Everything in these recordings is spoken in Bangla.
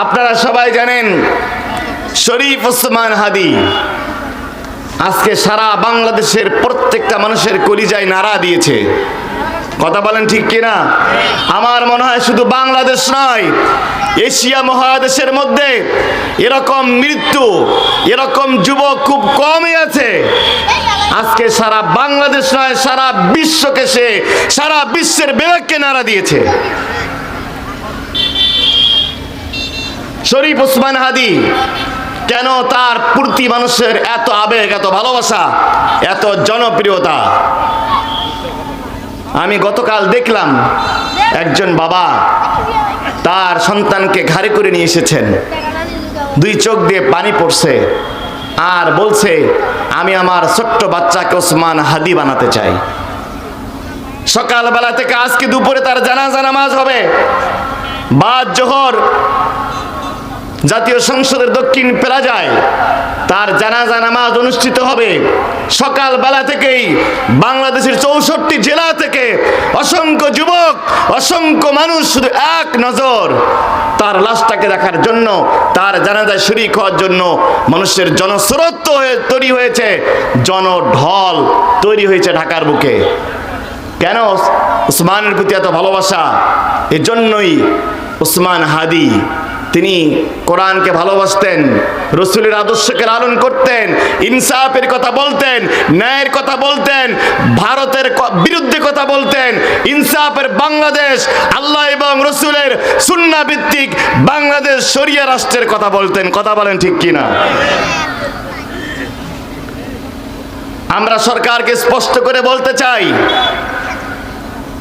আপনারা সবাই জানেন শরীফ ওসমান হাদি আজকে সারা বাংলাদেশের প্রত্যেকটা মানুষের কলিজায় নাড়া দিয়েছে। কথা বলেন ঠিক কিনা? আমার মনে হয় শুধু বাংলাদেশ নয়, এশিয়া মহাদেশের মধ্যে এরকম মৃত্যু, এরকম যুবক খুব কমই আছে। আজকে সারা বাংলাদেশ নয়, সারা বিশ্বকে সে সারা বিশ্বের বিবেককে নাড়া দিয়েছে। শরীফ ওসমান হাদি কেন তার প্রতি মানুষের এত আবেগ, এত ভালোবাসা, এত জনপ্রিয়তা? আমি গতকাল দেখলাম একজন বাবা তার সন্তানকে ঘাড়ে করে নিয়ে এসেছেন, দুই চোখ দিয়ে পানি পড়ছে আর বলছে, আমি আমার ছোট্ট বাচ্চাকে ওসমান হাদি বানাতে চাই। সকালবেলা থেকে আজকে দুপুরে তার জানাজা নামাজ হবে, বাদ জোহর জাতীয় সংসদের দক্ষিণ প্লাজায় তার জানাজা নামাজ অনুষ্ঠিত হবে। সকালবেলা থেকেই বাংলাদেশের 64 জেলা থেকে অসংখ্য যুবক, অসংখ্য মানুষ শুধু এক নজর তার লাশটাকে দেখার জন্য, তার জানাজায় শরীক হওয়ার জন্য মানুষের জনস্রোত তৈরি হয়েছে, জনঢল তৈরি হয়েছে ঢাকার বুকে। কেন? ওসমানের প্রতি এত ভালোবাসা। এজন্যই ওসমান হাদি তিনি কোরআনকে ভালোবাসতেন, রসুলের আদর্শকে লালন করতেন, ইনসাফের কথা বলতেন, ন্যায়ের কথা বলতেন, ভারতের বিরুদ্ধে কথা বলতেন, ইনসাফের বাংলাদেশ, আল্লাহ এবং রসুলের সুন্নাহ ভিত্তিক বাংলাদেশ শরিয়া রাষ্ট্রের কথা বলতেন। কথা বলেন ঠিক কিনা? আমরা সরকারকে স্পষ্ট করে বলতে চাই,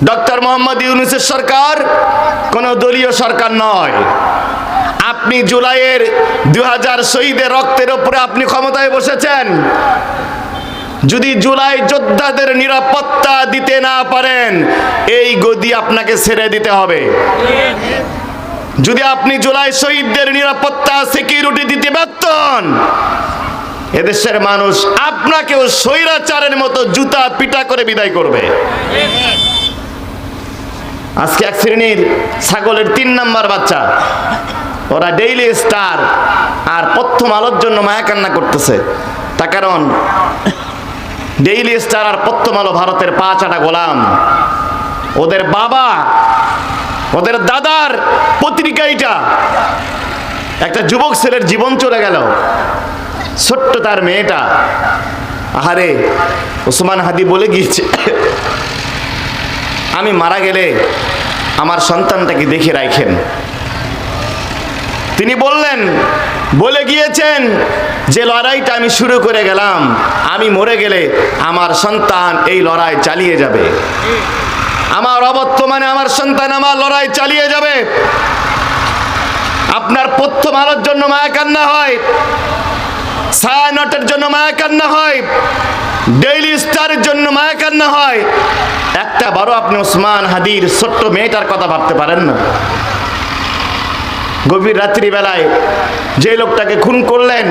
ডক্টর মোহাম্মদ ইউনূসের সরকার কোনো দলীয় সরকার নয়। আপনি জুলাইয়ের 2000 শহীদের রক্তের উপরে আপনি ক্ষমতায় বসেছেন। যদি জুলাই যোদ্ধাদের নিরাপত্তা দিতে না পারেন, এই গদি আপনাকে ছেড়ে দিতে হবে। যদি আপনি জুলাই শহীদদের নিরাপত্তা, সিকিউরিটি দিতে ব্যর্থ হন, এদেশের মানুষ আপনাকেও স্বৈরাচারের মতো জুতা পিটা করে বিদায় করবে। আজকে এক শ্রেণীর ছাগলের 3 নাম্বার বাচ্চা, ওরা ডেইলি স্টার আর প্রথম আলোর জন্য মায়া কান্না করতেছে। তার কারণ ডেইলি স্টার আর প্রথম আলো ভারতের 5 আটা গোলাম। ওদের বাবা, ওদের দাদার পত্রিকা এটা। একটা যুবক ছেলের জীবন চলে গেল, ছোট্ট তার মেয়েটা। আহারে, ওসমান হাদি বলে গিয়েছে, আমি মারা গেলে আমার সন্তানটাকে দেখে রাখেন। তিনি বলে গিয়েছেন যে লড়াইটা আমি শুরু করে গেলাম, আমি মরে গেলে আমার সন্তান এই লড়াই চালিয়ে যাবে। আমার অবর্তমানে আমার সন্তান আমার লড়াই চালিয়ে যাবে। আপনার প্রথম আলোর জন্য মায়া কান্না হয়, ছায়ানটের জন্য মায়া কান্না হয়, ডেইলি স্টারের জন্য মায়া কান্না হয়। একটা বারো আপনি ওসমান হাদির ছোট্ট মেয়েটার কথা ভাবতে পারেন না? গভীর রাত্রি বেলায় যে লোকটাকে খুন করলেন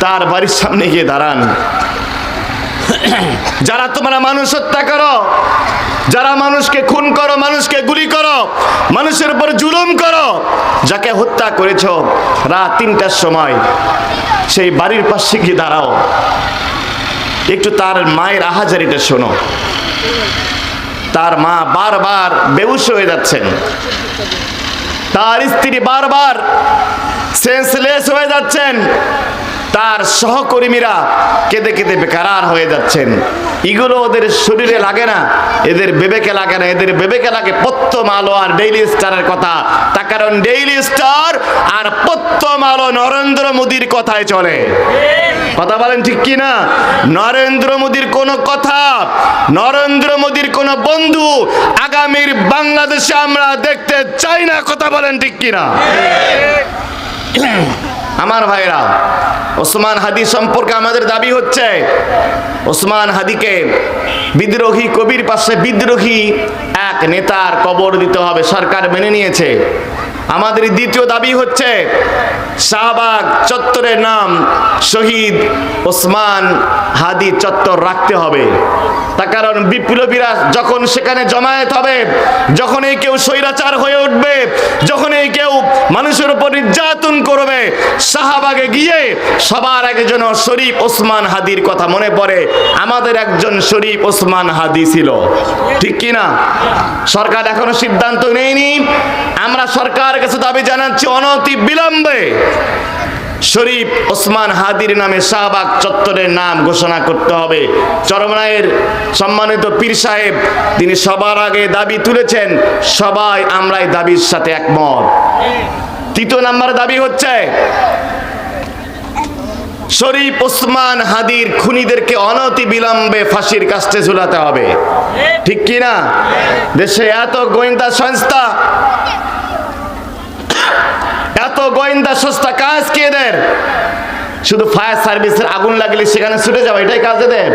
তার বাড়ির সামনে গিয়ে দাঁড়ান। যারা তোমরা মানুষ হত্যা করো, যারা মানুষকে খুন করো, মানুষকে গুলি করো, মানুষের উপর জুলুম করো, যাকে হত্যা করেছ, রাত 3টার সময় সেই বাড়ির পাশে গিয়ে দাঁড়াও, একটু তার মায়ের আহাজারিটা শোনো। তার মা বারবার বেহুশ হয়ে যাচ্ছেন, তার স্ত্রী বারবার সেন্সলেস হয়ে যাচ্ছেন, তার সহকর্মীরা কেঁদে কেঁদে বেকারার হয়ে যাচ্ছেন। এগুলো ওদের শরীরে লাগে না, এদের বিবেকে লাগে না। এদের বিবেকে লাগে প্রথম আলো আর ডেইলি স্টারের কথা। তার কারণ ডেইলি স্টার আর প্রথম আলো নরেন্দ্র মোদীর কথায় চলে। কথা বলেন ঠিক কিনা? নরেন্দ্র মোদীর কোনো কথা, নরেন্দ্র মোদীর কোনো বন্ধু আগামীর বাংলাদেশে আমরা দেখতে চাই না। কথা বলেন ঠিক কিনা? আমার ভাইরা, ওসমান হাদি সম্পর্কে আমাদের দাবি হচ্ছে, ওসমান হাদিকে বিদ্রোহী কবির পাশে বিদ্রোহী এক নেতার কবর দিতে হবে। সরকার মেনে নিয়েছে, আমাদের দ্বিতীয় দাবি হচ্ছে শাহবাগ চত্বরের নাম শহীদ ওসমান হাদি চত্বর রাখতে হবে। তার কারণ বিপ্লবীরা যখন সেখানে জমায়েত হবে, যখনই কেউ স্বৈরাচার হয়ে উঠবে, যখনই কেউ মানুষের উপর নির্যাতন করবে, শাহবাগে গিয়ে সবার আগে যেন শরীফ ওসমান হাদির কথা মনে পড়ে। আমাদের একজন শরীফ ওসমান হাদি ছিল, ঠিক কি না? সরকার এখনো সিদ্ধান্ত নেয়নি। আমরা সরকারের কাছে দাবি জানাচ্ছি অনতি বিলম্বে শরীফ ওসমান হাদির নামে শাহবাগ চত্বরের নাম ঘোষণা করতে হবে। চরমনাইয়ের সম্মানিত পীর সাহেব তিনি সবার আগে দাবি তুলেছেন, সবাই আমরা এই দাবির সাথে একমত। তৃতীয় নাম্বার দাবি হচ্ছে শরীফ ওসমান হাদির খুনিদেরকে অনতি বিলম্বে ফাঁসির কাস্টে ঝুলাতে হবে, ঠিক কি না? দেশে এত গোয়েন্দা সংস্থা, এত গোয়েন্দা সংস্থা, কাজ কি এদের? শুধু ফায়ার সার্ভিসের আগুন লাগলে সেখানে ছুটে যাবে, এটাই কাজ এদের?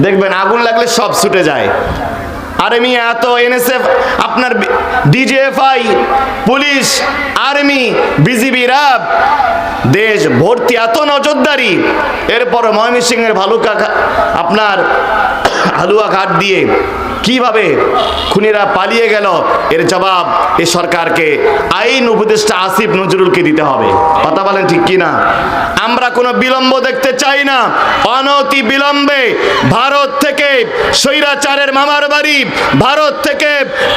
দেখবেন আগুন লাগলে সব ছুটে যায়। আর্মি এত, এনএসএফ, আপনার DGFI, police, army, BGB, RAB, দেশ ভর্তি এত নজরদারি, এরপর ময়মনসিংহের আপনার হালুয়া ঘাট দিয়ে কিভাবে খুনিরা পালিয়ে গেল, এর জবাব এই সরকারকে, আইন উপদেষ্টা আসিফ নজরুলকে দিতে হবে। কথা বলেন ঠিক কি না? আমরা কোনো বিলম্ব দেখতে চাই না। অনতি বিলম্বে ভারত থেকে স্বৈরাচারের মামার বাড়ি, ভারত থেকে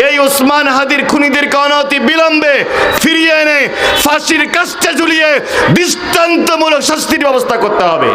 এই ওসমান হাদির খুনিদেরকে অনতি বিলম্বে ফিরিয়ে এনে ফাঁসির কাস্টে ঝুলিয়ে দৃষ্টান্তমূলক শাস্তির ব্যবস্থা করতে হবে।